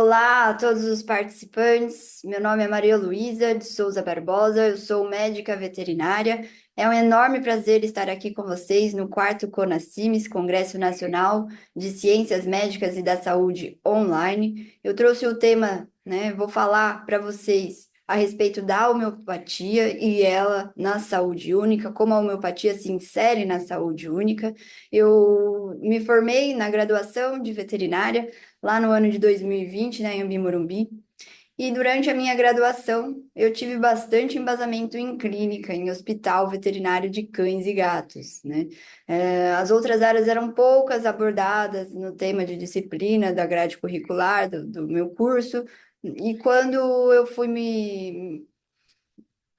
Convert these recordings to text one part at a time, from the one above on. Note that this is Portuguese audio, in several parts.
Olá a todos os participantes. Meu nome é Maria Luísa de Souza Barbosa, eu sou médica veterinária. É um enorme prazer estar aqui com vocês no quarto CONACIMES, Congresso Nacional de Ciências Médicas e da Saúde Online. Eu trouxe o tema, vou falar para vocês a respeito da homeopatia e ela na saúde única, como a homeopatia se insere na saúde única. Eu me formei na graduação de veterinária lá no ano de 2020, né, em Umbi-Morumbi. E durante a minha graduação, eu tive bastante embasamento em clínica, em hospital veterinário de cães e gatos, né? As outras áreas eram poucas abordadas no tema de disciplina da grade curricular do meu curso, e quando eu fui me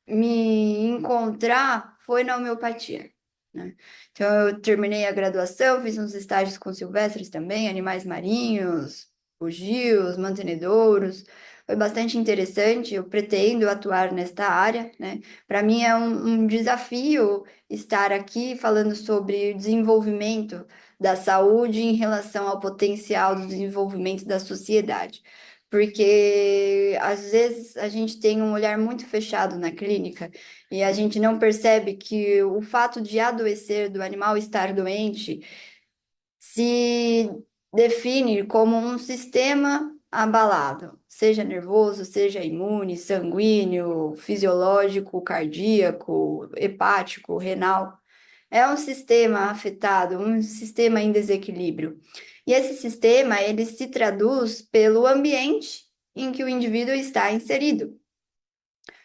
encontrar, foi na homeopatia, né? Então, eu terminei a graduação, fiz uns estágios com silvestres também, animais marinhos, bugios, mantenedouros. Foi bastante interessante, eu pretendo atuar nesta área, né? Para mim é um desafio estar aqui falando sobre o desenvolvimento da saúde em relação ao potencial do desenvolvimento da sociedade. Porque às vezes a gente tem um olhar muito fechado na clínica e a gente não percebe que o fato de adoecer, do animal estar doente, se define como um sistema abalado, seja nervoso, seja imune, sanguíneo, fisiológico, cardíaco, hepático, renal. É um sistema afetado, um sistema em desequilíbrio. E esse sistema, ele se traduz pelo ambiente em que o indivíduo está inserido.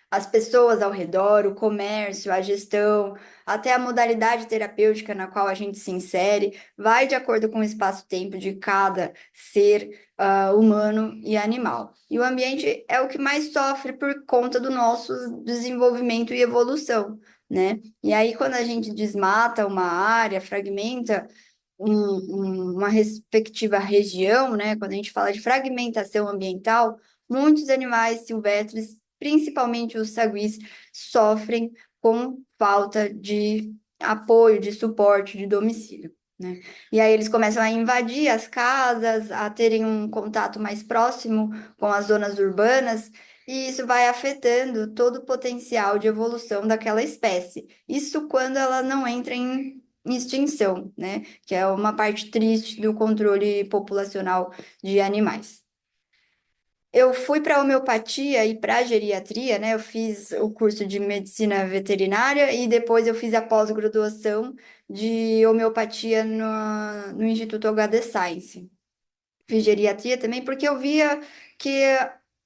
As pessoas ao redor, o comércio, a gestão, até a modalidade terapêutica na qual a gente se insere, vai de acordo com o espaço-tempo de cada ser humano e animal. E o ambiente é o que mais sofre por conta do nosso desenvolvimento e evolução, né? E aí, quando a gente desmata uma área, fragmenta uma respectiva região, né? Quando a gente fala de fragmentação ambiental, muitos animais silvestres, principalmente os saguis, sofrem com falta de apoio, de suporte, de domicílio, né? E aí eles começam a invadir as casas, a terem um contato mais próximo com as zonas urbanas, e isso vai afetando todo o potencial de evolução daquela espécie. Isso quando ela não entra em extinção, né? Que é uma parte triste do controle populacional de animais. Eu fui para a homeopatia e para a geriatria, né? Eu fiz o curso de medicina veterinária e depois eu fiz a pós-graduação de homeopatia no Instituto HD Science. Fiz geriatria também porque eu via que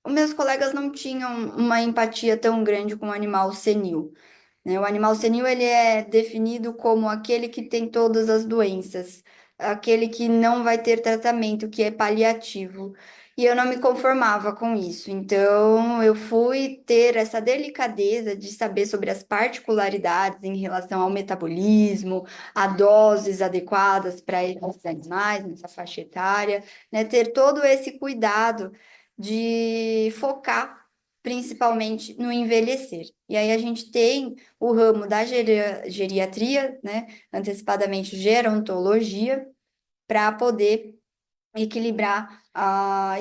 os meus colegas não tinham uma empatia tão grande com o animal senil, né? O animal senil ele é definido como aquele que tem todas as doenças, aquele que não vai ter tratamento, que é paliativo. E eu não me conformava com isso. Então, eu fui ter essa delicadeza de saber sobre as particularidades em relação ao metabolismo, a doses adequadas para esses animais, nessa faixa etária, né? Ter todo esse cuidado de focar principalmente no envelhecer. E aí a gente tem o ramo da geriatria, né, antecipadamente gerontologia, para poder equilibrar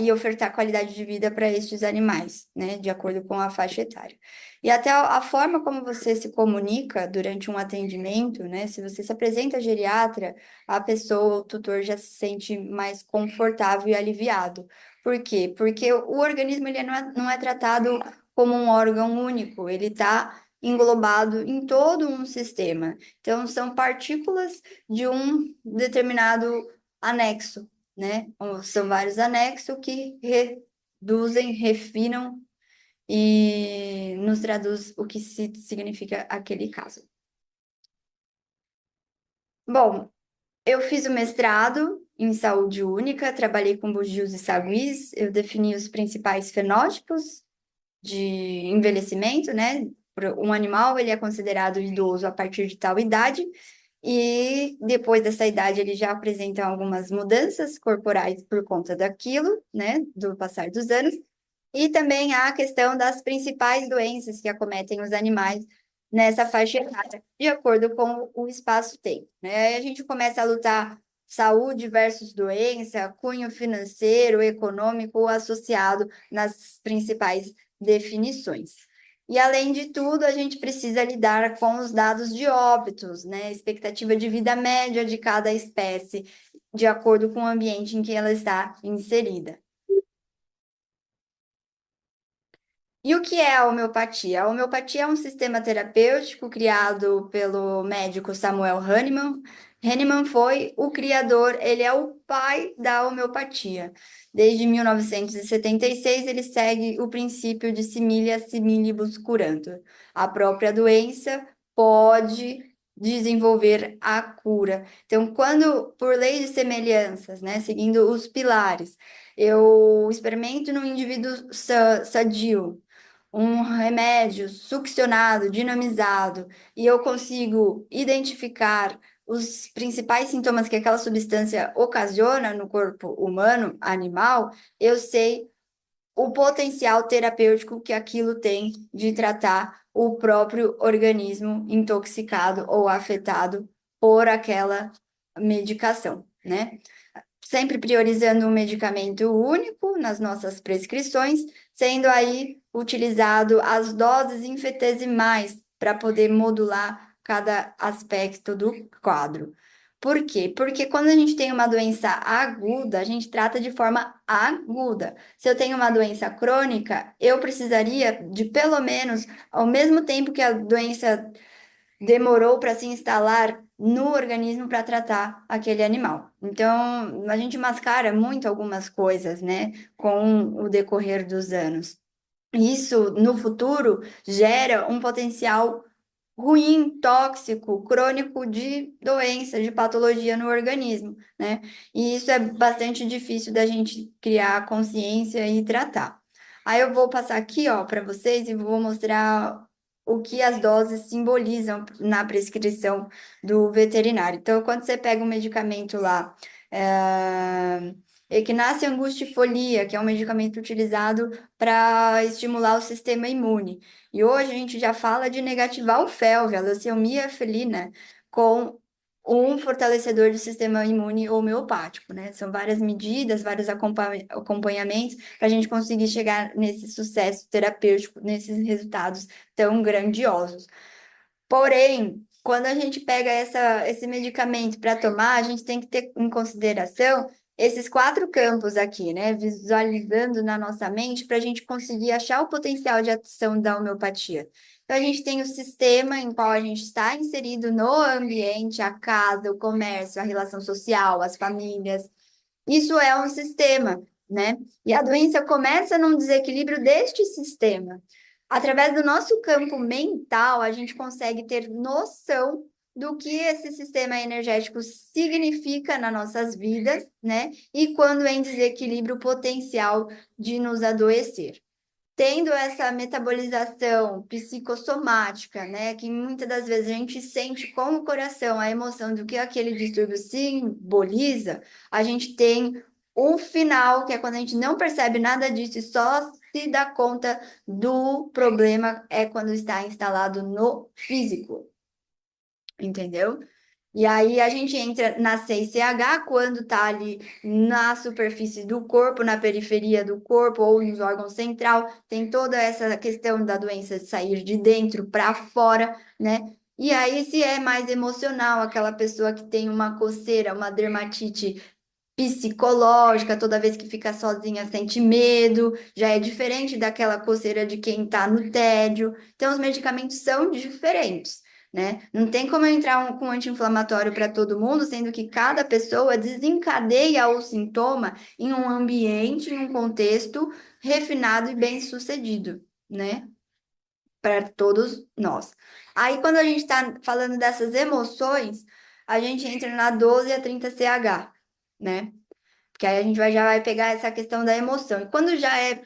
e ofertar qualidade de vida para estes animais, né, de acordo com a faixa etária. E até a forma como você se comunica durante um atendimento, né, se você se apresenta geriatra, a pessoa, o tutor já se sente mais confortável e aliviado. Por quê? Porque o organismo ele não é tratado como um órgão único, ele está englobado em todo um sistema. Então, são partículas de um determinado anexo, né? São vários anexos que reduzem, refinam e nos traduz o que significa aquele caso. Bom, eu fiz o mestrado em saúde única, trabalhei com bugios e saguis, eu defini os principais fenótipos de envelhecimento, né? Um animal, ele é considerado idoso a partir de tal idade, e depois dessa idade ele já apresenta algumas mudanças corporais por conta daquilo, né? Do passar dos anos. E também há a questão das principais doenças que acometem os animais nessa faixa etária, de acordo com o espaço-tempo, né? Aí a gente começa a lutar saúde versus doença, cunho financeiro, econômico associado nas principais definições. E, além de tudo, a gente precisa lidar com os dados de óbitos, né? Expectativa de vida média de cada espécie, de acordo com o ambiente em que ela está inserida. E o que é a homeopatia? A homeopatia é um sistema terapêutico criado pelo médico Samuel Hahnemann. Hahnemann foi o criador, ele é o pai da homeopatia. Desde 1976, ele segue o princípio de similia similibus curantur. A própria doença pode desenvolver a cura. Então, quando, por lei de semelhanças, né, seguindo os pilares, eu experimento no indivíduo sadio um remédio succionado, dinamizado, e eu consigo identificar os principais sintomas que aquela substância ocasiona no corpo humano, animal, eu sei o potencial terapêutico que aquilo tem de tratar o próprio organismo intoxicado ou afetado por aquela medicação, né? Sempre priorizando um medicamento único nas nossas prescrições, sendo aí utilizado as doses infinitesimais para poder modular cada aspecto do quadro. Por quê? Porque quando a gente tem uma doença aguda, a gente trata de forma aguda. Se eu tenho uma doença crônica, eu precisaria de pelo menos, ao mesmo tempo que a doença demorou para se instalar no organismo para tratar aquele animal. Então, a gente mascara muito algumas coisas, né, com o decorrer dos anos. Isso, no futuro, gera um potencial ruim, tóxico, crônico de doença, de patologia no organismo, né? E isso é bastante difícil da gente criar consciência e tratar. Aí eu vou passar aqui, ó, para vocês e vou mostrar o que as doses simbolizam na prescrição do veterinário. Então, quando você pega um medicamento lá, Equinácea angustifolia, que é um medicamento utilizado para estimular o sistema imune. E hoje a gente já fala de negativar o FeLV, a leucemia felina, com um fortalecedor do sistema imune homeopático, né? São várias medidas, vários acompanhamentos para a gente conseguir chegar nesse sucesso terapêutico, nesses resultados tão grandiosos. Porém, quando a gente pega esse medicamento para tomar, a gente tem que ter em consideração esses quatro campos aqui, né? Visualizando na nossa mente para a gente conseguir achar o potencial de ação da homeopatia. Então, a gente tem o sistema em qual a gente está inserido no ambiente, a casa, o comércio, a relação social, as famílias. Isso é um sistema, né? E a doença começa num desequilíbrio deste sistema. Através do nosso campo mental, a gente consegue ter noção do que esse sistema energético significa nas nossas vidas, né? E quando é em desequilíbrio, o potencial de nos adoecer. Tendo essa metabolização psicossomática, né, que muitas das vezes a gente sente com o coração a emoção do que aquele distúrbio simboliza, a gente tem o final, que é quando a gente não percebe nada disso e só se dá conta do problema, é quando está instalado no físico, entendeu? E aí a gente entra na CICH quando está ali na superfície do corpo, na periferia do corpo ou nos órgãos central, tem toda essa questão da doença sair de dentro para fora, né? E aí, se é mais emocional, aquela pessoa que tem uma coceira, uma dermatite psicológica, toda vez que fica sozinha sente medo, já é diferente daquela coceira de quem está no tédio. Então, os medicamentos são diferentes, né? Não tem como eu entrar com anti-inflamatório para todo mundo, sendo que cada pessoa desencadeia o sintoma em um ambiente, em um contexto refinado e bem-sucedido, né? Para todos nós. Aí, quando a gente está falando dessas emoções, a gente entra na 12 a 30 CH, né? Porque aí a gente já vai pegar essa questão da emoção. E quando já é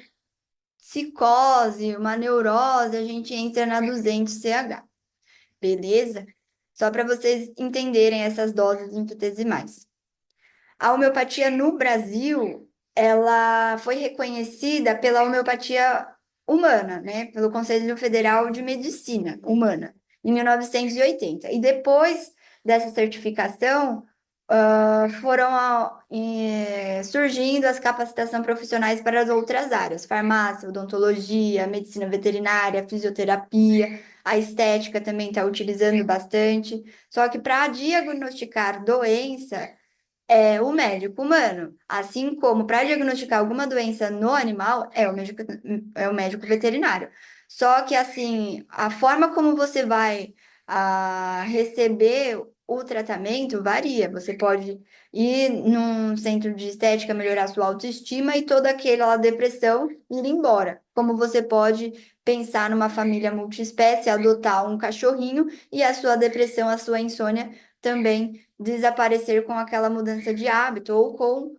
psicose, uma neurose, a gente entra na 200 CH. Beleza? Só para vocês entenderem essas doses infinitesimais. A homeopatia no Brasil, ela foi reconhecida pela homeopatia humana, né? Pelo Conselho Federal de Medicina Humana, em 1980. E depois dessa certificação, surgindo as capacitações profissionais para as outras áreas, farmácia, odontologia, medicina veterinária, fisioterapia, a estética também está utilizando bastante. Só que para diagnosticar doença, é o médico humano, assim como para diagnosticar alguma doença no animal, é o médico veterinário. Só que, assim, a forma como você vai receber o tratamento varia. Você pode ir num centro de estética, melhorar sua autoestima e toda aquela depressão ir embora. Como você pode pensar numa família multiespécie, adotar um cachorrinho e a sua depressão, a sua insônia também desaparecer com aquela mudança de hábito ou com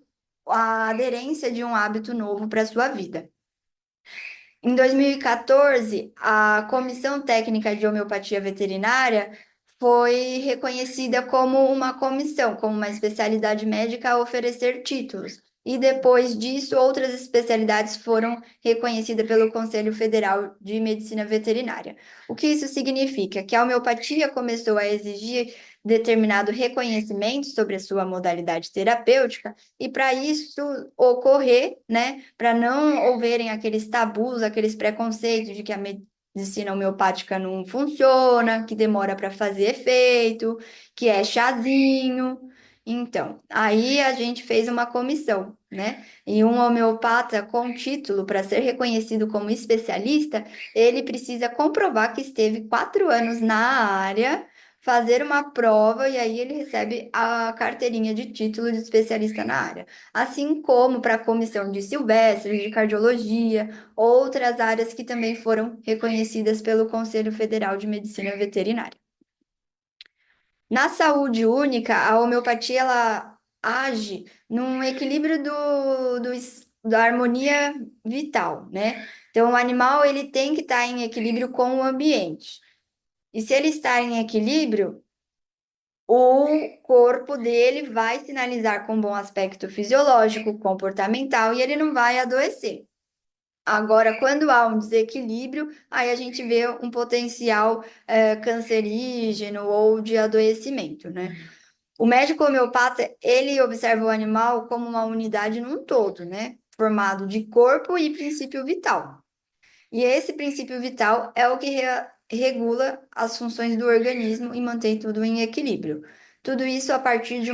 a aderência de um hábito novo para a sua vida. Em 2014, a Comissão Técnica de Homeopatia Veterinária foi reconhecida como uma comissão, como uma especialidade médica a oferecer títulos. E depois disso, outras especialidades foram reconhecidas pelo Conselho Federal de Medicina Veterinária. O que isso significa? Que a homeopatia começou a exigir determinado reconhecimento sobre a sua modalidade terapêutica, e para isso ocorrer, né, para não houverem aqueles tabus, aqueles preconceitos de que a medicina homeopática não funciona, que demora para fazer efeito, que é chazinho. Então, aí a gente fez uma comissão, né? E um homeopata com título para ser reconhecido como especialista, ele precisa comprovar que esteve 4 anos na área, fazer uma prova e aí ele recebe a carteirinha de título de especialista na área. Assim como para a comissão de Silvestre, de cardiologia, outras áreas que também foram reconhecidas pelo Conselho Federal de Medicina Veterinária. Na saúde única, a homeopatia ela age num equilíbrio da harmonia vital, né? Então, o animal ele tem que estar em equilíbrio com o ambiente. E se ele está em equilíbrio, o corpo dele vai sinalizar com bom aspecto fisiológico, comportamental e ele não vai adoecer. Agora, quando há um desequilíbrio, aí a gente vê um potencial cancerígeno ou de adoecimento, né? O médico homeopata, ele observa o animal como uma unidade num todo, né? Formado de corpo e princípio vital. E esse princípio vital é o que regula as funções do organismo e mantém tudo em equilíbrio. Tudo isso a partir de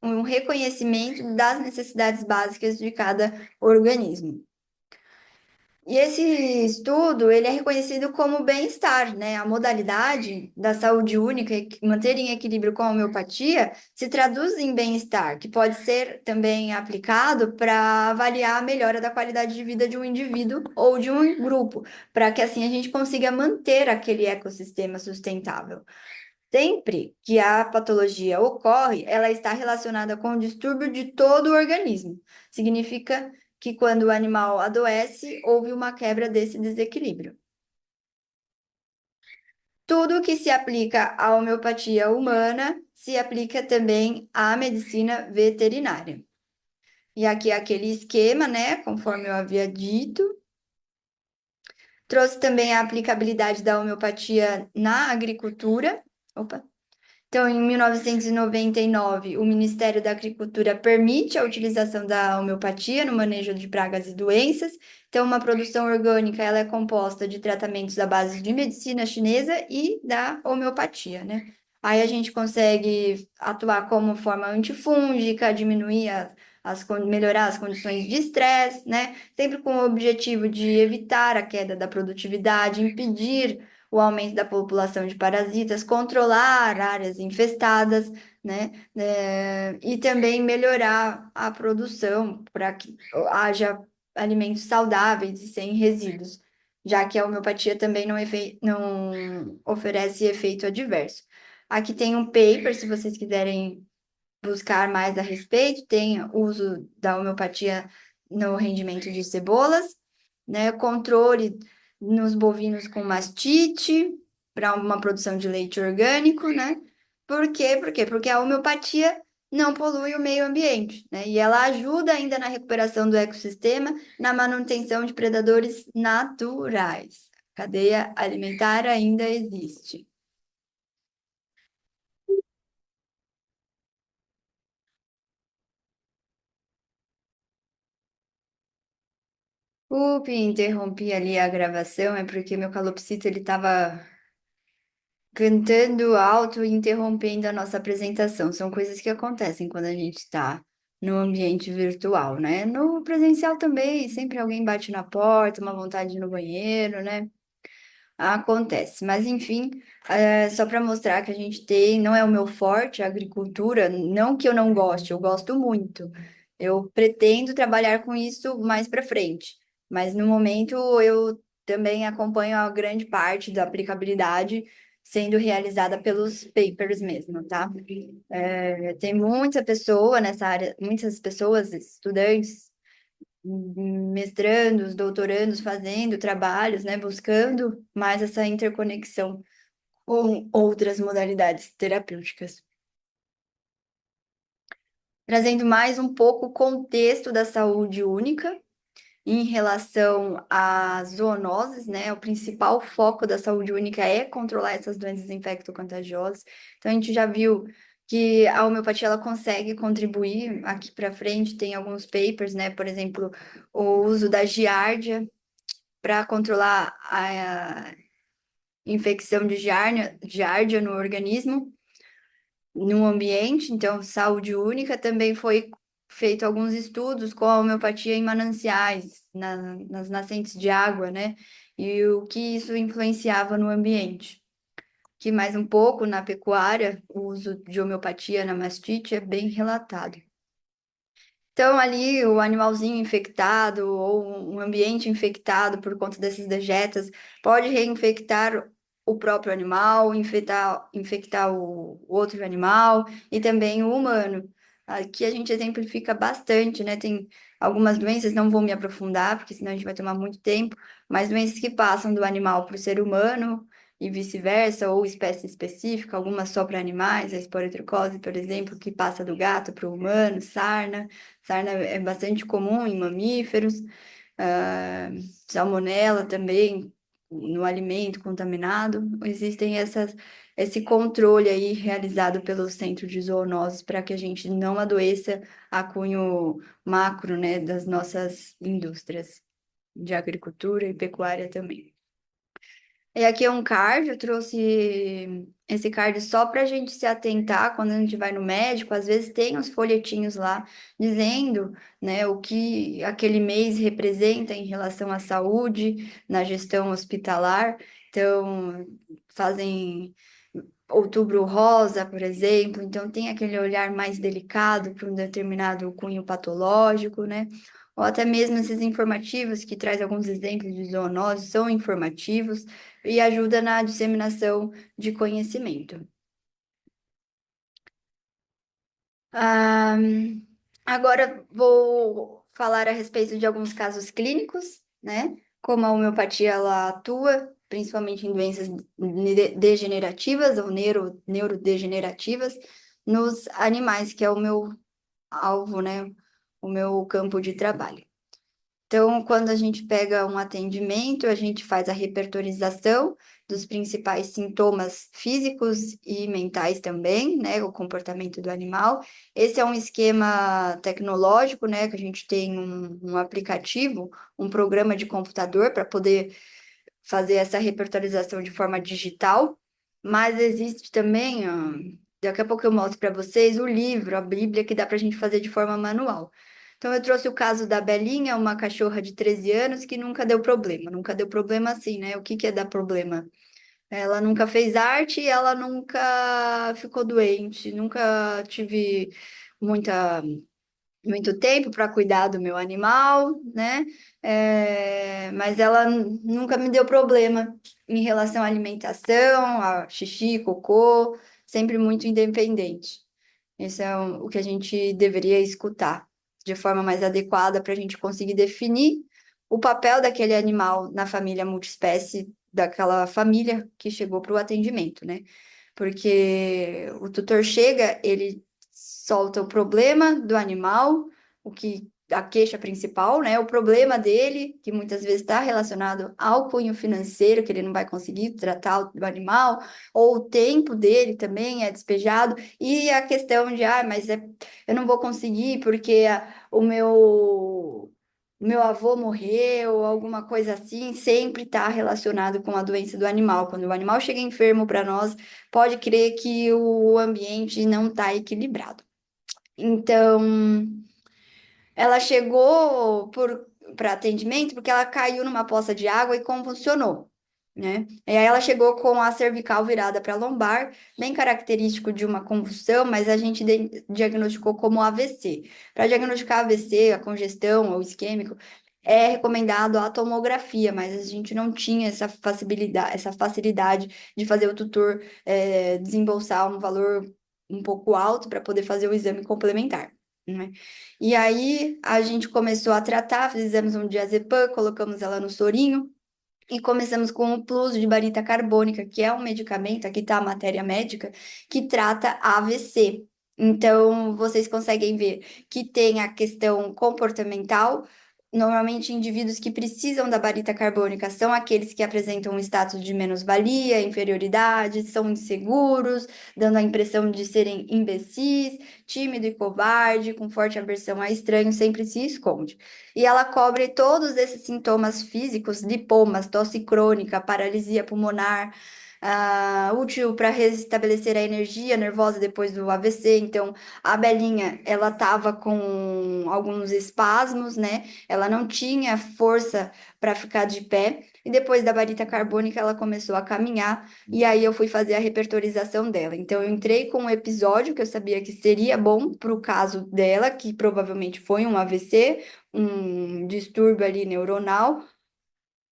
um reconhecimento das necessidades básicas de cada organismo. E esse estudo, ele é reconhecido como bem-estar, né? A modalidade da saúde única, manter em equilíbrio com a homeopatia, se traduz em bem-estar, que pode ser também aplicado para avaliar a melhora da qualidade de vida de um indivíduo ou de um grupo, para que assim a gente consiga manter aquele ecossistema sustentável. Sempre que a patologia ocorre, ela está relacionada com o distúrbio de todo o organismo. Significa que quando o animal adoece, houve uma quebra desse desequilíbrio. Tudo que se aplica à homeopatia humana se aplica também à medicina veterinária. E aqui é aquele esquema, né, conforme eu havia dito. Trouxe também a aplicabilidade da homeopatia na agricultura. Opa. Então, em 1999, o Ministério da Agricultura permite a utilização da homeopatia no manejo de pragas e doenças. Então, uma produção orgânica, ela é composta de tratamentos à base de medicina chinesa e da homeopatia, né? Aí a gente consegue atuar como forma antifúngica, diminuir melhorar as condições de estresse, né? Sempre com o objetivo de evitar a queda da produtividade, impedir o aumento da população de parasitas, controlar áreas infestadas, né? E também melhorar a produção para que haja alimentos saudáveis e sem resíduos, já que a homeopatia também não oferece efeito adverso. Aqui tem um paper, se vocês quiserem buscar mais a respeito, tem o uso da homeopatia no rendimento de cebolas, né? Controle nos bovinos com mastite, para uma produção de leite orgânico, né? Por quê? Por quê? Porque a homeopatia não polui o meio ambiente, né? E ela ajuda ainda na recuperação do ecossistema, na manutenção de predadores naturais. A cadeia alimentar ainda existe. Interrompi ali a gravação, é porque meu calopsita ele estava cantando alto e interrompendo a nossa apresentação. São coisas que acontecem quando a gente está no ambiente virtual, né? No presencial também, sempre alguém bate na porta, uma vontade de ir no banheiro, né? Acontece. Mas, enfim, só para mostrar que a gente tem, não é o meu forte, a agricultura, não que eu não goste, eu gosto muito. Eu pretendo trabalhar com isso mais para frente. Mas, no momento, eu também acompanho a grande parte da aplicabilidade sendo realizada pelos papers mesmo, tá? Tem muita pessoa nessa área, muitas pessoas, estudantes, mestrandos, doutorandos fazendo trabalhos, né, buscando mais essa interconexão com outras modalidades terapêuticas. Trazendo mais um pouco o contexto da saúde única em relação às zoonoses, né? O principal foco da saúde única é controlar essas doenças infecto-contagiosas. Então, a gente já viu que a homeopatia ela consegue contribuir aqui para frente, tem alguns papers, né? Por exemplo, o uso da giardia para controlar a infecção de giardia no organismo, no ambiente. Então, saúde única também foi feito alguns estudos com a homeopatia em mananciais, nas nascentes de água, né? E o que isso influenciava no ambiente. Que mais um pouco na pecuária, o uso de homeopatia na mastite é bem relatado. Então, ali, o animalzinho infectado ou um ambiente infectado por conta desses dejetos pode reinfectar o próprio animal, infectar o outro animal e também o humano. Aqui a gente exemplifica bastante, né? Tem algumas doenças, não vou me aprofundar, porque senão a gente vai tomar muito tempo, mas doenças que passam do animal para o ser humano e vice-versa, ou espécie específica, algumas só para animais, a esporotricose, por exemplo, que passa do gato para o humano, sarna. Sarna é bastante comum em mamíferos, ah, salmonela também no alimento contaminado. Existem esse controle aí realizado pelo Centro de Zoonoses para que a gente não adoeça a cunho macro, né, das nossas indústrias de agricultura e pecuária também. E aqui é um card, eu trouxe esse card só para a gente se atentar quando a gente vai no médico. Às vezes tem uns folhetinhos lá dizendo, né, o que aquele mês representa em relação à saúde, na gestão hospitalar. Então, fazem outubro rosa, por exemplo, então tem aquele olhar mais delicado para um determinado cunho patológico, né? Ou até mesmo esses informativos que traz alguns exemplos de zoonoses são informativos e ajuda na disseminação de conhecimento. Ah, agora vou falar a respeito de alguns casos clínicos, né? Como a homeopatia ela atua, principalmente em doenças degenerativas ou neurodegenerativas, nos animais, que é o meu alvo, né? O meu campo de trabalho. Então, quando a gente pega um atendimento, a gente faz a repertorização dos principais sintomas físicos e mentais também, né? O comportamento do animal. Esse é um esquema tecnológico, né? Que a gente tem um aplicativo, um programa de computador para poder fazer essa repertorização de forma digital, mas existe também, daqui a pouco eu mostro para vocês, o livro, a Bíblia, que dá para a gente fazer de forma manual. Então, eu trouxe o caso da Belinha, uma cachorra de 13 anos que nunca deu problema. Nunca deu problema assim, né? O que que é dar problema? Ela nunca fez arte e ela nunca ficou doente, nunca tive muita muito tempo para cuidar do meu animal, né? Mas ela nunca me deu problema em relação à alimentação, a xixi, cocô, sempre muito independente. Isso é o que a gente deveria escutar de forma mais adequada para a gente conseguir definir o papel daquele animal na família multiespécie, daquela família que chegou para o atendimento, né? Porque o tutor chega, ele solta o problema do animal, o que a queixa principal, né? O problema dele, que muitas vezes está relacionado ao cunho financeiro, que ele não vai conseguir tratar do animal, ou o tempo dele também é despejado, e a questão de, mas eu não vou conseguir porque o meu meu avô morreu, alguma coisa assim, sempre está relacionado com a doença do animal. Quando o animal chega enfermo para nós, pode crer que o ambiente não está equilibrado. Então, ela chegou para atendimento porque ela caiu numa poça de água e convulsionou, né? E aí ela chegou com a cervical virada para a lombar, bem característico de uma convulsão, mas a gente diagnosticou como AVC. Para diagnosticar AVC, a congestão ou isquêmico, é recomendado a tomografia, mas a gente não tinha essa facilidade de fazer o tutor desembolsar um valor um pouco alto para poder fazer o exame complementar, né? E aí a gente começou a tratar, fizemos um diazepam, colocamos ela no sorinho e começamos com o Plus de barita carbônica, que é um medicamento, aqui está a matéria médica, que trata AVC. Então, vocês conseguem ver que tem a questão comportamental. Normalmente, indivíduos que precisam da barita carbônica são aqueles que apresentam um status de menos-valia, inferioridade, são inseguros, dando a impressão de serem imbecis, tímido e covarde, com forte aversão a estranho, sempre se esconde. E ela cobre todos esses sintomas físicos, lipomas, tosse crônica, paralisia pulmonar, útil para restabelecer a energia nervosa depois do AVC. Então, a Belinha, ela estava com alguns espasmos, né? Ela não tinha força para ficar de pé. E depois da varita carbônica, ela começou a caminhar. E aí eu fui fazer a repertorização dela. Então, eu entrei com um episódio que eu sabia que seria bom para o caso dela, que provavelmente foi um AVC, um distúrbio ali neuronal,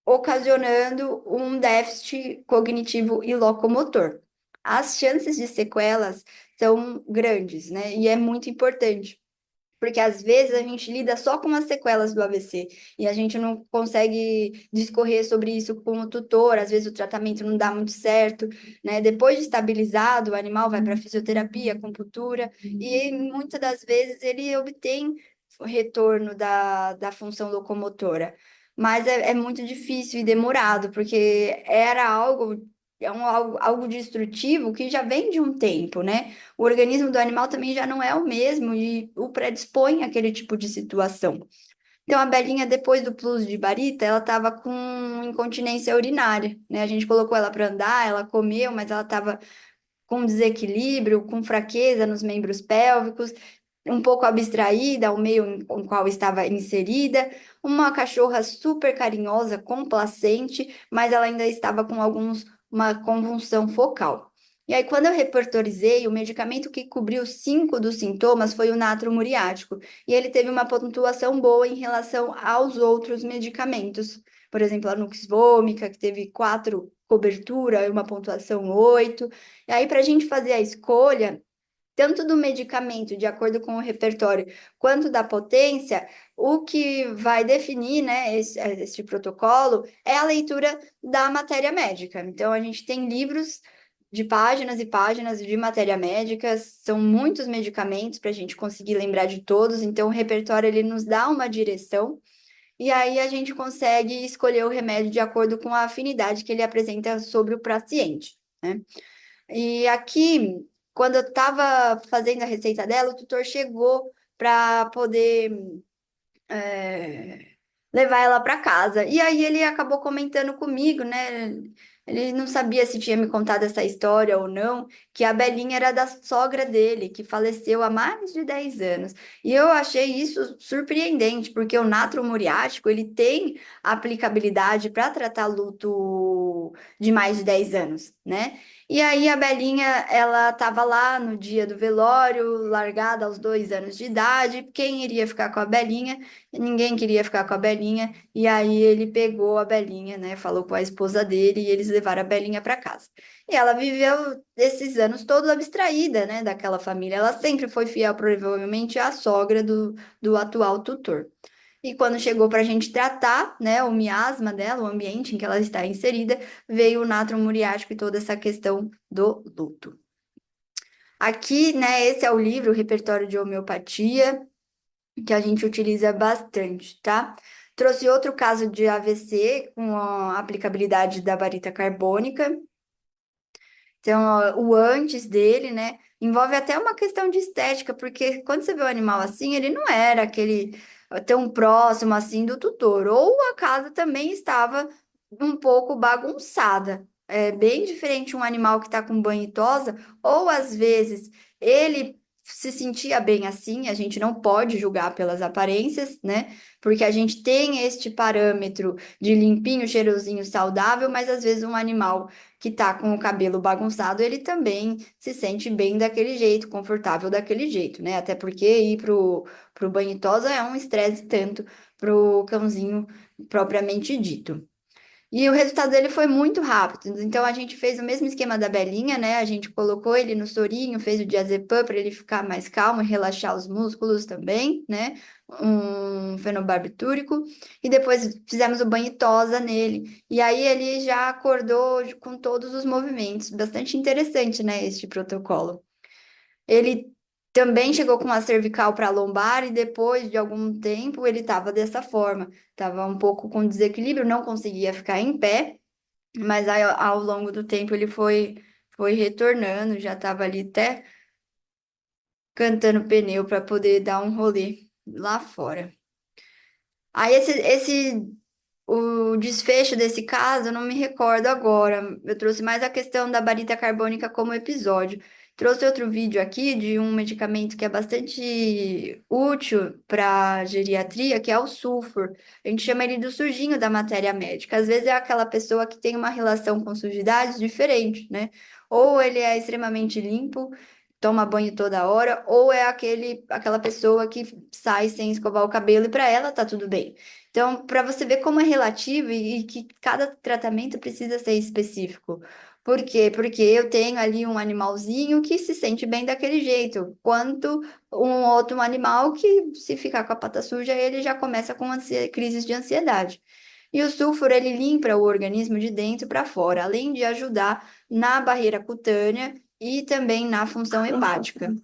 ocasionando um déficit cognitivo e locomotor. As chances de sequelas são grandes, né? E é muito importante. Porque às vezes a gente lida só com as sequelas do AVC e a gente não consegue discorrer sobre isso com o tutor, às vezes o tratamento não dá muito certo, né? Depois de estabilizado, o animal vai para fisioterapia, acupuntura, e muitas das vezes ele obtém o retorno da função locomotora. Mas é muito difícil e demorado, porque era algo. Algo destrutivo que já vem de um tempo, né? O organismo do animal também já não é o mesmo e o predispõe àquele tipo de situação. Então, a Belinha, depois do plus de barita, ela estava com incontinência urinária, né? A gente colocou ela para andar, ela comeu, mas ela estava com desequilíbrio, com fraqueza nos membros pélvicos, um pouco abstraída ao meio em qual estava inserida, uma cachorra super carinhosa, complacente, mas ela ainda estava com uma convulsão focal. E aí, quando eu repertorizei, o medicamento que cobriu 5 dos sintomas foi o natro muriático, e ele teve uma pontuação boa em relação aos outros medicamentos. Por exemplo, a Nux Vomica, que teve 4 cobertura e uma pontuação 8. E aí, para a gente fazer a escolha, tanto do medicamento, de acordo com o repertório, quanto da potência, o que vai definir, né, esse protocolo é a leitura da matéria médica. Então, a gente tem livros de páginas e páginas de matéria médica, são muitos medicamentos para a gente conseguir lembrar de todos, então o repertório ele nos dá uma direção, e aí a gente consegue escolher o remédio de acordo com a afinidade que ele apresenta sobre o paciente, né? E aqui, quando eu estava fazendo a receita dela, o tutor chegou para poder levar ela para casa. E aí ele acabou comentando comigo, né? Ele não sabia se tinha me contado essa história ou não, que a Belinha era da sogra dele, que faleceu há mais de 10 anos. E eu achei isso surpreendente, porque o natro muriático, ele tem aplicabilidade para tratar luto de mais de 10 anos, né? E aí a Belinha, ela estava lá no dia do velório, largada aos 2 anos de idade. Quem iria ficar com a Belinha? Ninguém queria ficar com a Belinha, e aí ele pegou a Belinha, né? Falou com a esposa dele e eles levaram a Belinha para casa. E ela viveu esses anos todos abstraída, né, daquela família. Ela sempre foi fiel, provavelmente, à sogra do atual tutor. E quando chegou para a gente tratar, né, o miasma dela, o ambiente em que ela está inserida, veio o natro muriático e toda essa questão do luto. Aqui, né, esse é o livro, o repertório de homeopatia, que a gente utiliza bastante, tá? Trouxe outro caso de AVC com a aplicabilidade da varita carbônica. Então, ó, o antes dele, né? Envolve até uma questão de estética, porque quando você vê o animal assim, ele não era aquele tão próximo assim do tutor, ou a casa também estava um pouco bagunçada. É bem diferente um animal que está com banho e tosa, ou às vezes ele se sentia bem assim, a gente não pode julgar pelas aparências, né? Porque a gente tem este parâmetro de limpinho, cheirosinho, saudável, mas às vezes um animal que tá com o cabelo bagunçado, ele também se sente bem daquele jeito, confortável daquele jeito, né? Até porque ir pro banho e tosa é um estresse tanto pro cãozinho propriamente dito. E o resultado dele foi muito rápido. Então a gente fez o mesmo esquema da Belinha, né? A gente colocou ele no sorinho, fez o diazepam para ele ficar mais calmo e relaxar os músculos também, né? Um fenobarbitúrico. E depois fizemos o banho e tosa nele. E aí ele já acordou com todos os movimentos. Bastante interessante, né? Este protocolo. Ele também chegou com a cervical para a lombar e depois de algum tempo ele estava dessa forma. Estava um pouco com desequilíbrio, não conseguia ficar em pé, mas aí, ao longo do tempo ele foi retornando, já estava ali até cantando pneu para poder dar um rolê lá fora. Aí o desfecho desse caso, eu não me recordo agora. Eu trouxe mais a questão da barita carbônica como episódio. Trouxe outro vídeo aqui de um medicamento que é bastante útil para geriatria, que é o sulfur. A gente chama ele do sujinho da matéria médica. Às vezes é aquela pessoa que tem uma relação com sujidades diferente, né? Ou ele é extremamente limpo, toma banho toda hora, ou é aquela pessoa que sai sem escovar o cabelo e para ela tá tudo bem. Então, para você ver como é relativo e que cada tratamento precisa ser específico. Por quê? Porque eu tenho ali um animalzinho que se sente bem daquele jeito, quanto um outro animal que, se ficar com a pata suja, ele já começa com crises de ansiedade. E o sulfuro, ele limpa o organismo de dentro para fora, além de ajudar na barreira cutânea e também na função hepática.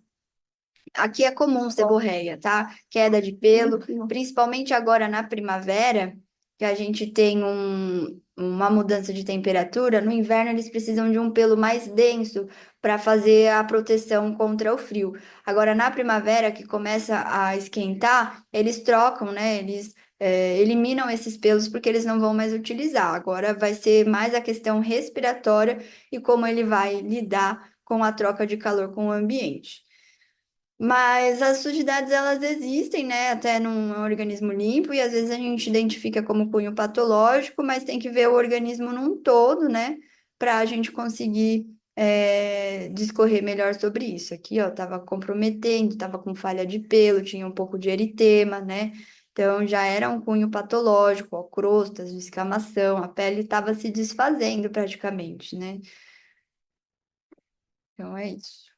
Aqui é comum seborreia, tá? Queda de pelo, principalmente agora na primavera, que a gente tem uma mudança de temperatura. No inverno, eles precisam de um pelo mais denso para fazer a proteção contra o frio. Agora, na primavera, que começa a esquentar, eles trocam, né? Eles eliminam esses pelos porque eles não vão mais utilizar. Agora vai ser mais a questão respiratória e como ele vai lidar com a troca de calor com o ambiente. Mas as sujidades, elas existem, né? Até num organismo limpo, e às vezes a gente identifica como cunho patológico, mas tem que ver o organismo num todo, né? Para a gente conseguir discorrer melhor sobre isso. Aqui, ó, tava comprometendo, tava com falha de pelo, tinha um pouco de eritema, né? Então já era um cunho patológico, ó, crostas, descamação, a pele estava se desfazendo praticamente, né? Então é isso.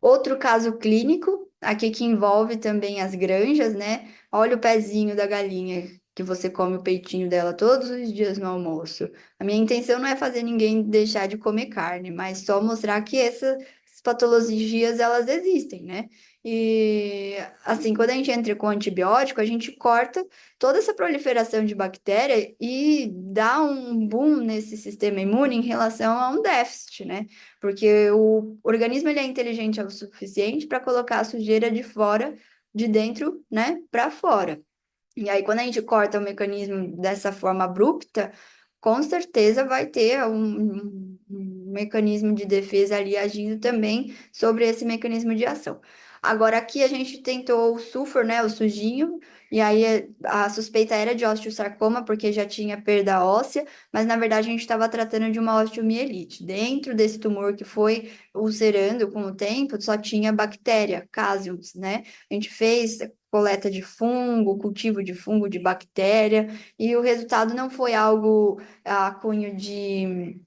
Outro caso clínico, aqui que envolve também as granjas, né? Olha o pezinho da galinha, que você come o peitinho dela todos os dias no almoço. A minha intenção não é fazer ninguém deixar de comer carne, mas só mostrar que essas patologias, elas existem, né? E, assim, quando a gente entra com antibiótico, a gente corta toda essa proliferação de bactéria e dá um boom nesse sistema imune em relação a um déficit, né? Porque o organismo ele é inteligente o suficiente para colocar a sujeira de fora, de dentro, né, para fora. E aí, quando a gente corta o mecanismo dessa forma abrupta, com certeza vai ter um mecanismo de defesa ali agindo também sobre esse mecanismo de ação. Agora, aqui a gente tentou o sulfur, né, o sujinho, e aí a suspeita era de osteosarcoma, porque já tinha perda óssea, mas na verdade a gente estava tratando de uma osteomielite. Dentro desse tumor que foi ulcerando com o tempo, só tinha bactéria, Casiums, né? A gente fez coleta de fungo, cultivo de fungo, de bactéria, e o resultado não foi algo a cunho de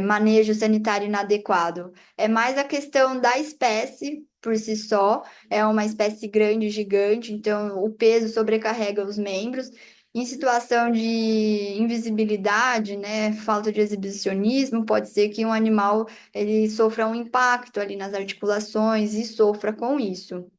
manejo sanitário inadequado. É mais a questão da espécie por si só, é uma espécie grande, gigante, então o peso sobrecarrega os membros. Em situação de invisibilidade, né, falta de exibicionismo, pode ser que um animal ele sofra um impacto ali nas articulações e sofra com isso.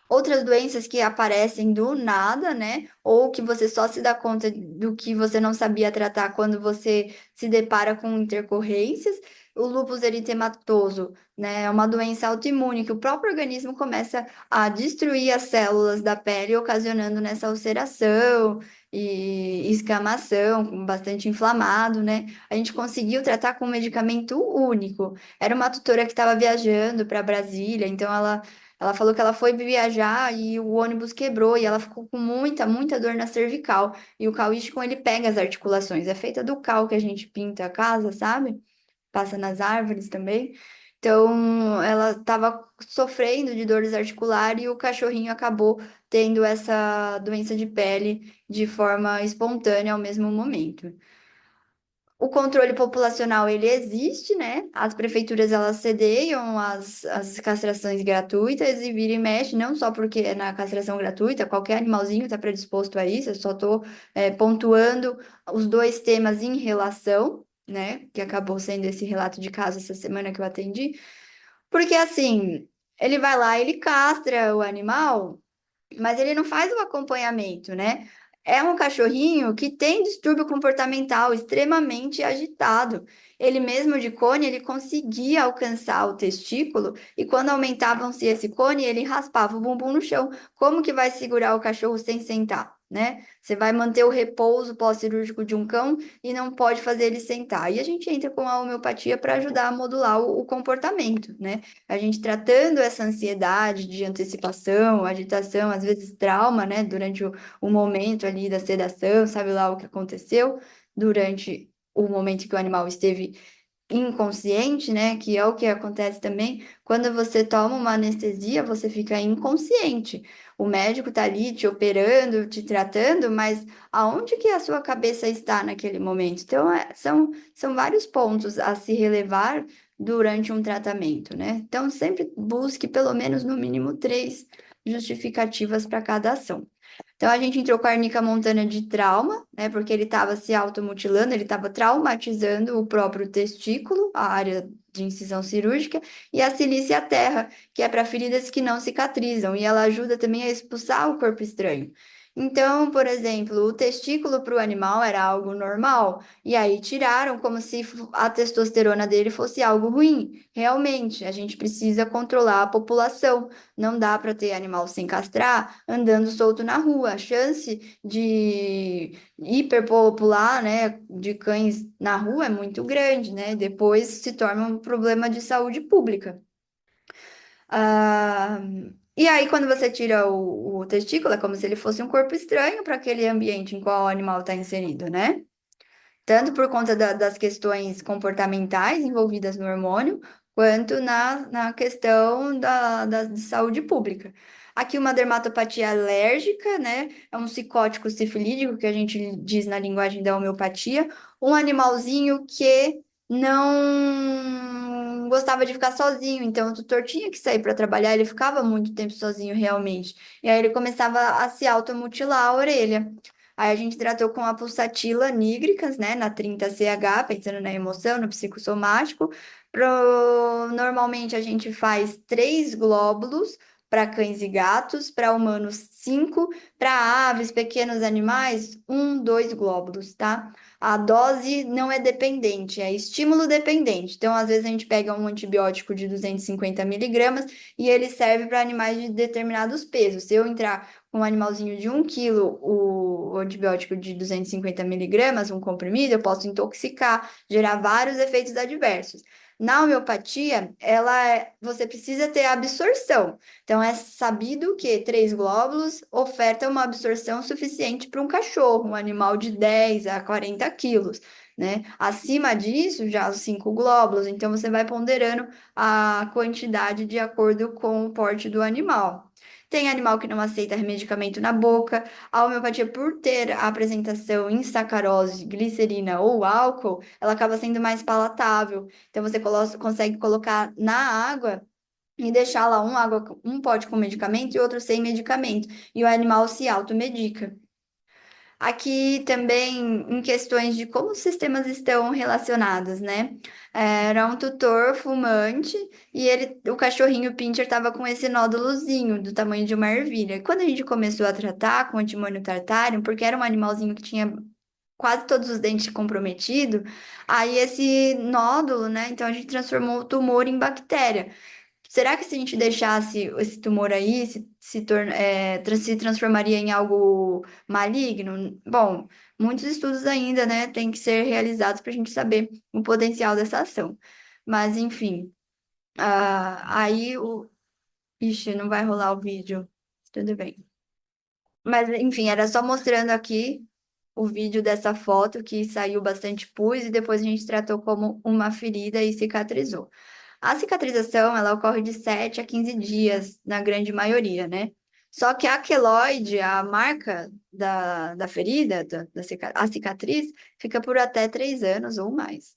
Outras doenças que aparecem do nada, né? Ou que você só se dá conta do que você não sabia tratar quando você se depara com intercorrências. o lúpus eritematoso, né? É uma doença autoimune que o próprio organismo começa a destruir as células da pele, ocasionando nessa ulceração e escamação, bastante inflamado, né? A gente conseguiu tratar com um medicamento único. Era uma tutora que estava viajando para Brasília, então ela falou que ela foi viajar e o ônibus quebrou e ela ficou com muita dor na cervical. E o cauístico, ele pega as articulações. É feita do cal que a gente pinta a casa, sabe? Passa nas árvores também. Então, ela estava sofrendo de dores articulares e o cachorrinho acabou tendo essa doença de pele de forma espontânea ao mesmo momento. O controle populacional, ele existe, né? As prefeituras, elas cedeiam as castrações gratuitas e vira e mexe, não só porque é na castração gratuita, qualquer animalzinho está predisposto a isso, eu só estou pontuando os dois temas em relação, né? Que acabou sendo esse relato de caso essa semana que eu atendi. Porque, assim, ele vai lá, ele castra o animal, mas ele não faz o acompanhamento, né? É um cachorrinho que tem distúrbio comportamental extremamente agitado. Ele mesmo de cone, ele conseguia alcançar o testículo e quando aumentavam-se esse cone, ele raspava o bumbum no chão. Como que vai segurar o cachorro sem sentar, né? Você vai manter o repouso pós-cirúrgico de um cão e não pode fazer ele sentar. E a gente entra com a homeopatia para ajudar a modular o comportamento, né? A gente tratando essa ansiedade de antecipação, agitação, às vezes trauma, né, durante o momento ali da sedação, sabe lá o que aconteceu durante o momento que o animal esteve inconsciente, né, que é o que acontece também, quando você toma uma anestesia, você fica inconsciente. O médico tá ali te operando, te tratando, mas aonde que a sua cabeça está naquele momento? Então, são vários pontos a se relevar durante um tratamento, né? Então, sempre busque pelo menos, no mínimo, três justificativas para cada ação. Então, a gente entrou com a arnica montana de trauma, né? Porque ele estava se automutilando, ele estava traumatizando o próprio testículo, a área de incisão cirúrgica, e a cilícia terra, que é para feridas que não cicatrizam, e ela ajuda também a expulsar o corpo estranho. Então, por exemplo, o testículo para o animal era algo normal, e aí tiraram como se a testosterona dele fosse algo ruim. Realmente, a gente precisa controlar a população. Não dá para ter animal sem castrar andando solto na rua. A chance de hiperpopular, né, de cães na rua é muito grande, né? Depois se torna um problema de saúde pública. Ah, e aí, quando você tira o testículo, é como se ele fosse um corpo estranho para aquele ambiente em qual o animal está inserido, né? Tanto por conta das questões comportamentais envolvidas no hormônio, quanto na questão de saúde pública. Aqui, uma dermatopatia alérgica, né? É um psicótico sifilídico, que a gente diz na linguagem da homeopatia, um animalzinho que não gostava de ficar sozinho, então o tutor tinha que sair para trabalhar, ele ficava muito tempo sozinho realmente. E aí ele começava a se automutilar a orelha. Aí a gente tratou com a pulsatila nigricans, né, na 30CH, pensando na emoção, no psicossomático. Normalmente a gente faz 3 glóbulos para cães e gatos, para humanos 5, para aves, pequenos animais, 2 glóbulos, tá? A dose não é dependente, é estímulo dependente. Então, às vezes a gente pega um antibiótico de 250 miligramas e ele serve para animais de determinados pesos. Se eu entrar um animalzinho de 1 quilo, o antibiótico de 250 miligramas, um comprimido, eu posso intoxicar, gerar vários efeitos adversos. Na homeopatia, você precisa ter absorção. Então, é sabido que 3 glóbulos ofertam uma absorção suficiente para um cachorro, um animal de 10 a 40 quilos, né? Acima disso, já os 5 glóbulos. Então, você vai ponderando a quantidade de acordo com o porte do animal. Tem animal que não aceita medicamento na boca. A homeopatia, por ter a apresentação em sacarose, glicerina ou álcool, ela acaba sendo mais palatável. Então, você consegue colocar na água e deixar lá um pote com medicamento e outro sem medicamento. E o animal se automedica. Aqui também em questões de como os sistemas estão relacionados, né? Era um tutor fumante e o cachorrinho Pinscher estava com esse nódulozinho do tamanho de uma ervilha. Quando a gente começou a tratar com antimônio tartário, porque era um animalzinho que tinha quase todos os dentes comprometidos, aí esse nódulo, né? Então a gente transformou o tumor em bactéria. Será que se a gente deixasse esse tumor aí, se transformaria em algo maligno? Bom, muitos estudos ainda, né, têm que ser realizados para a gente saber o potencial dessa ação. Mas, enfim, aí o. Ixi, não vai rolar o vídeo. Tudo bem. Mas, enfim, era só mostrando aqui o vídeo dessa foto que saiu bastante pus e depois a gente tratou como uma ferida e cicatrizou. A cicatrização, ela ocorre de 7 a 15 dias, na grande maioria, né? Só que a queloide, a marca da ferida, a cicatriz, fica por até 3 anos ou mais.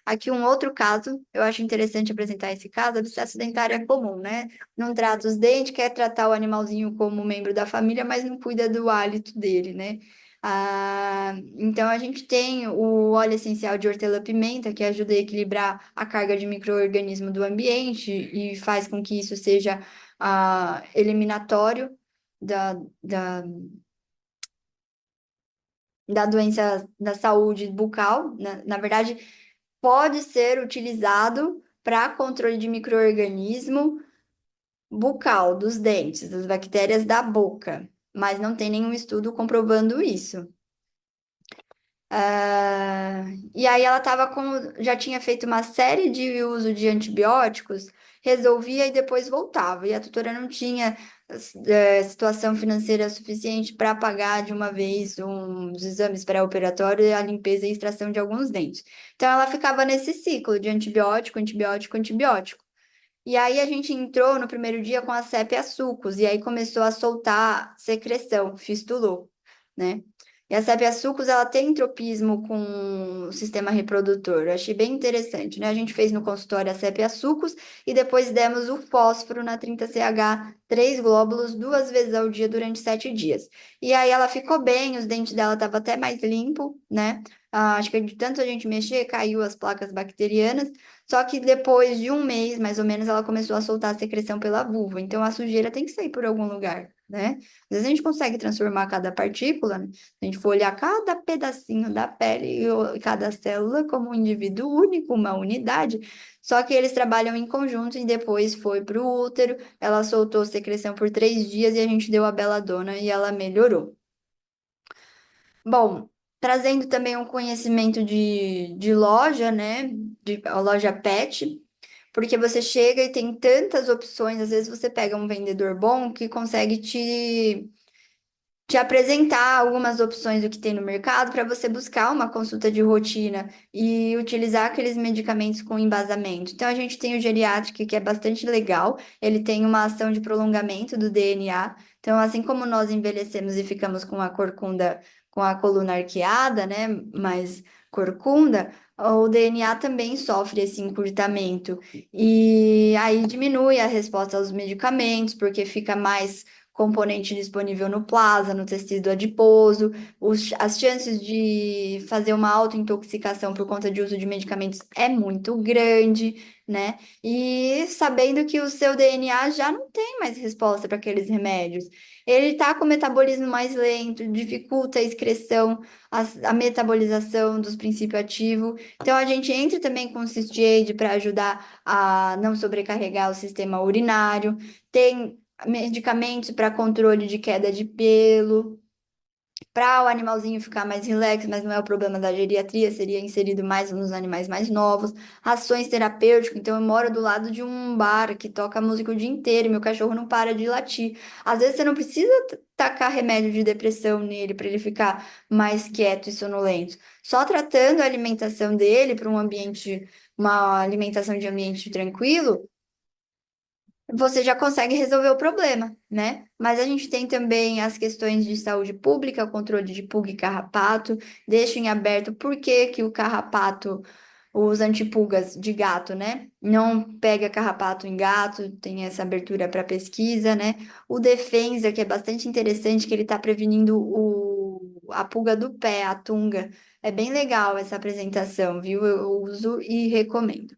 Aqui um outro caso, eu acho interessante apresentar esse caso, abscesso dentário é comum, né? Não trata os dentes, quer tratar o animalzinho como membro da família, mas não cuida do hálito dele, né? Então a gente tem o óleo essencial de hortelã-pimenta, que ajuda a equilibrar a carga de micro-organismo do ambiente e faz com que isso seja eliminatório da, da, da doença da saúde bucal. Na verdade, pode ser utilizado para controle de micro-organismo bucal, dos dentes, das bactérias da boca, mas não tem nenhum estudo comprovando isso. Ah, e aí ela tava com, já tinha feito uma série de uso de antibióticos, resolvia e depois voltava. E a tutora não tinha situação financeira suficiente para pagar de uma vez uns exames pré-operatórios e a limpeza e extração de alguns dentes. Então ela ficava nesse ciclo de antibiótico, antibiótico, antibiótico. E aí a gente entrou no primeiro dia com a sepia sucos, e aí começou a soltar secreção, fistulou, né? E a sepia sucos, ela tem tropismo com o sistema reprodutor. Eu achei bem interessante, né? A gente fez no consultório a sepia sucos e depois demos o fósforo na 30CH, 3 glóbulos, 2 vezes ao dia durante 7 dias. E aí ela ficou bem, os dentes dela estavam até mais limpos, né? Acho que de tanto a gente mexer, caiu as placas bacterianas. Só que depois de um mês, mais ou menos, ela começou a soltar a secreção pela vulva. Então a sujeira tem que sair por algum lugar, né? Às vezes a gente consegue transformar cada partícula, né? Se a gente for olhar cada pedacinho da pele e cada célula como um indivíduo único, uma unidade. Só que eles trabalham em conjunto e depois foi para o útero. Ela soltou secreção por 3 dias e a gente deu a beladona e ela melhorou. Bom, trazendo também um conhecimento de loja, né? De a loja pet, porque você chega e tem tantas opções, às vezes você pega um vendedor bom que consegue te apresentar algumas opções do que tem no mercado para você buscar uma consulta de rotina e utilizar aqueles medicamentos com embasamento. Então, a gente tem o geriátrico, que é bastante legal, ele tem uma ação de prolongamento do DNA. Então, assim como nós envelhecemos e ficamos com a corcunda, com a coluna arqueada, né, mais corcunda, o DNA também sofre esse encurtamento. E aí diminui a resposta aos medicamentos, porque fica mais componente disponível no plasma, no tecido adiposo, as chances de fazer uma autointoxicação por conta de uso de medicamentos é muito grande, né? E sabendo que o seu DNA já não tem mais resposta para aqueles remédios. Ele está com o metabolismo mais lento, dificulta a excreção, a metabolização dos princípios ativos. Então, a gente entra também com o CIST-aid para ajudar a não sobrecarregar o sistema urinário. Tem medicamentos para controle de queda de pelo, para o animalzinho ficar mais relax, mas não é o problema da geriatria, seria inserido mais nos animais mais novos. Rações terapêuticas, então eu moro do lado de um bar que toca música o dia inteiro e meu cachorro não para de latir. Às vezes você não precisa tacar remédio de depressão nele para ele ficar mais quieto e sonolento. Só tratando a alimentação dele para um ambiente, uma alimentação de ambiente tranquilo, você já consegue resolver o problema, né? Mas a gente tem também as questões de saúde pública, o controle de pulga e carrapato, deixo em aberto por que que o carrapato, os antipulgas de gato, né? Não pega carrapato em gato, tem essa abertura para pesquisa, né? O Defensa, que é bastante interessante, que ele está prevenindo a pulga do pé, a tunga. É bem legal essa apresentação, viu? Eu uso e recomendo.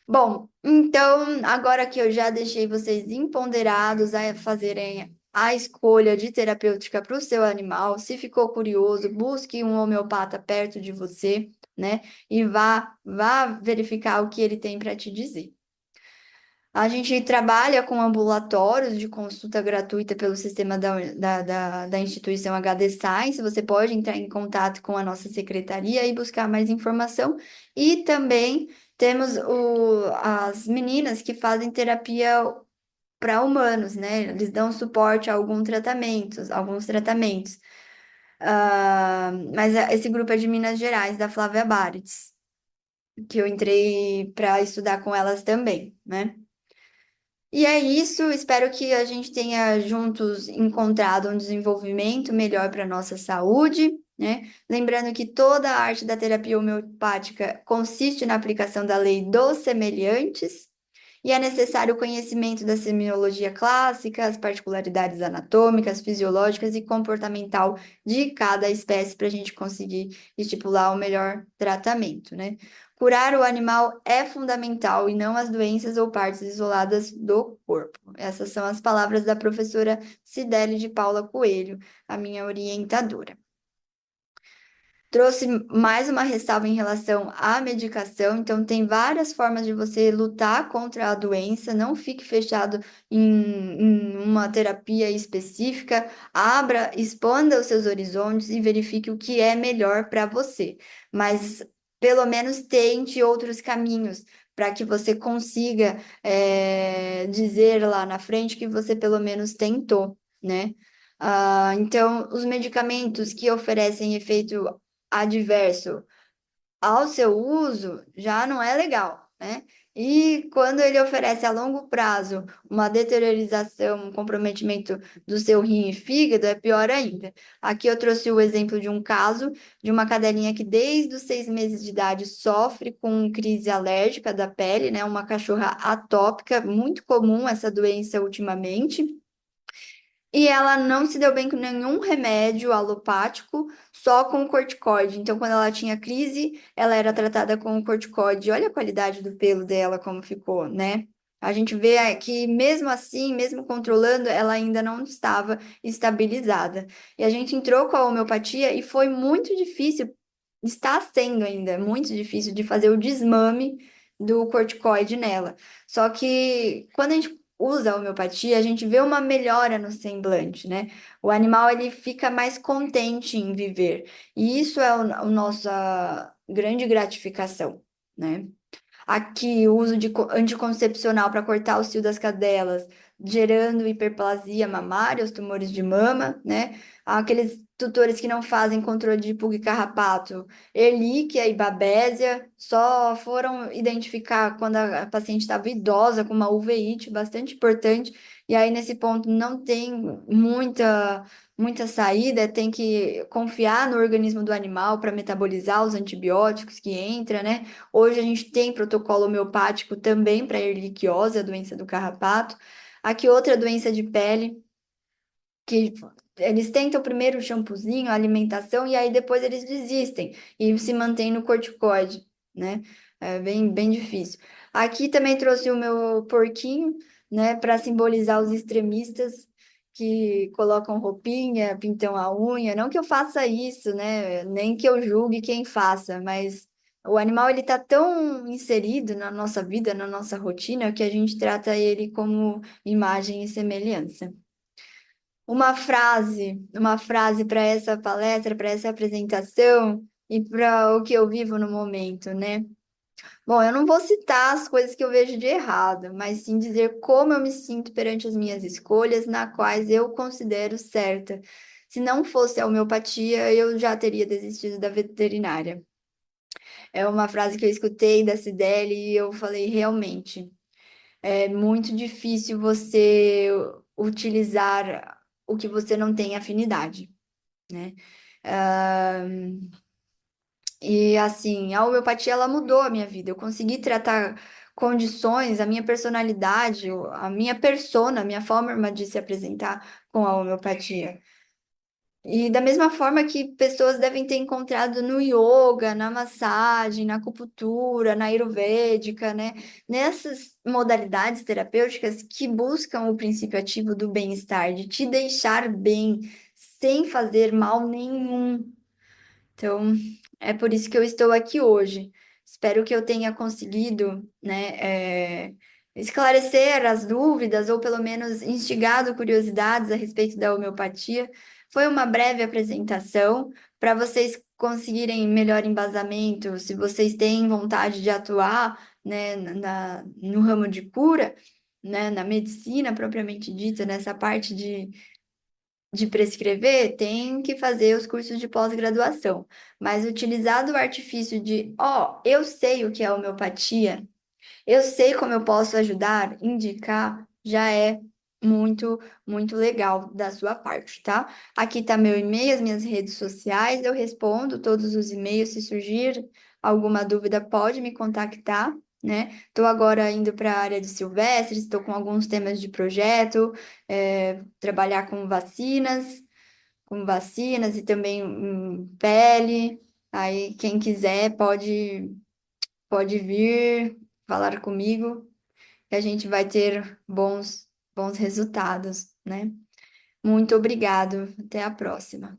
Bom, então, agora que eu já deixei vocês empoderados a fazerem a escolha de terapêutica para o seu animal. Se ficou curioso, busque um homeopata perto de você, né? E vá verificar o que ele tem para te dizer. A gente trabalha com ambulatórios de consulta gratuita pelo sistema da instituição HD Science. Você pode entrar em contato com a nossa secretaria e buscar mais informação. E também temos as meninas que fazem terapia para humanos, né? Eles dão suporte a alguns tratamentos. Mas esse grupo é de Minas Gerais, da Flávia Baritz, que eu entrei para estudar com elas também, né? E é isso, espero que a gente tenha juntos encontrado um desenvolvimento melhor para a nossa saúde, né? Lembrando que toda a arte da terapia homeopática consiste na aplicação da lei dos semelhantes, e é necessário o conhecimento da semiologia clássica, as particularidades anatômicas, fisiológicas e comportamental de cada espécie para a gente conseguir estipular o melhor tratamento, né? Curar o animal é fundamental e não as doenças ou partes isoladas do corpo. Essas são as palavras da professora Cibele de Paula Coelho, a minha orientadora. Trouxe mais uma ressalva em relação à medicação, então tem várias formas de você lutar contra a doença, não fique fechado em uma terapia específica, expanda os seus horizontes e verifique o que é melhor para você. Mas pelo menos tente outros caminhos para que você consiga dizer lá na frente que você pelo menos tentou, né? Então, os medicamentos que oferecem efeito adverso ao seu uso já não é legal, né? E quando ele oferece a longo prazo uma deteriorização, um comprometimento do seu rim e fígado, é pior ainda. Aqui eu trouxe o exemplo de um caso de uma cadelinha que desde os 6 meses de idade sofre com crise alérgica da pele, né? Uma cachorra atópica, muito comum essa doença ultimamente. E ela não se deu bem com nenhum remédio alopático, só com o corticoide. Então, quando ela tinha crise, ela era tratada com o corticoide. Olha a qualidade do pelo dela, como ficou, né? A gente vê que, mesmo assim, mesmo controlando, ela ainda não estava estabilizada. E a gente entrou com a homeopatia e foi muito difícil, está sendo ainda muito difícil de fazer o desmame do corticoide nela. Só que quando a gente usa a homeopatia, a gente vê uma melhora no semblante, né? O animal ele fica mais contente em viver. E isso é o nossa grande gratificação, né? Aqui, o uso de anticoncepcional para cortar o cio das cadelas, gerando hiperplasia mamária, os tumores de mama, né? Aqueles tutores que não fazem controle de pulga e carrapato, Ehrlichia e Babésia, só foram identificar quando a paciente estava idosa, com uma uveíte bastante importante, e aí nesse ponto não tem muita saída, tem que confiar no organismo do animal para metabolizar os antibióticos que entra, né? Hoje a gente tem protocolo homeopático também para erliquiose, a doença do carrapato. Aqui outra doença de pele, que eles tentam primeiro o shampoozinho, a alimentação, e aí depois eles desistem e se mantêm no corticoide, né? É bem difícil. Aqui também trouxe o meu porquinho, né, para simbolizar os extremistas que colocam roupinha, pintam a unha. Não que eu faça isso, né? Nem que eu julgue quem faça, mas o animal ele tá tão inserido na nossa vida, na nossa rotina, que a gente trata ele como imagem e semelhança. Uma frase para essa palestra, para essa apresentação e para o que eu vivo no momento, né? Bom, eu não vou citar as coisas que eu vejo de errado, mas sim dizer como eu me sinto perante as minhas escolhas, na quais eu considero certa. Se não fosse a homeopatia, eu já teria desistido da veterinária. É uma frase que eu escutei da Cibele e eu falei, realmente, é muito difícil você utilizar o que você não tem afinidade, né? Ah, e assim, a homeopatia ela mudou a minha vida. Eu consegui tratar condições, a minha personalidade, a minha persona, a minha forma de se apresentar com a homeopatia. E da mesma forma que pessoas devem ter encontrado no yoga, na massagem, na acupuntura, na ayurvédica, né? Nessas modalidades terapêuticas que buscam o princípio ativo do bem-estar, de te deixar bem, sem fazer mal nenhum. Então, é por isso que eu estou aqui hoje. Espero que eu tenha conseguido, né, esclarecer as dúvidas ou pelo menos instigado curiosidades a respeito da homeopatia. Foi uma breve apresentação para vocês conseguirem melhor embasamento, se vocês têm vontade de atuar, né, no ramo de cura, né, na medicina propriamente dita, nessa parte de prescrever, tem que fazer os cursos de pós-graduação. Mas utilizar do artifício de, ó, eu sei o que é homeopatia, eu sei como eu posso ajudar, indicar, já é muito, muito legal da sua parte, tá? Aqui tá meu e-mail, as minhas redes sociais, eu respondo todos os e-mails, se surgir alguma dúvida, pode me contactar, né? Estou agora indo para a área de silvestres, estou com alguns temas de projeto, trabalhar com vacinas e também pele. Aí, quem quiser pode vir falar comigo, que a gente vai ter bons resultados, né? Muito obrigado. Até a próxima.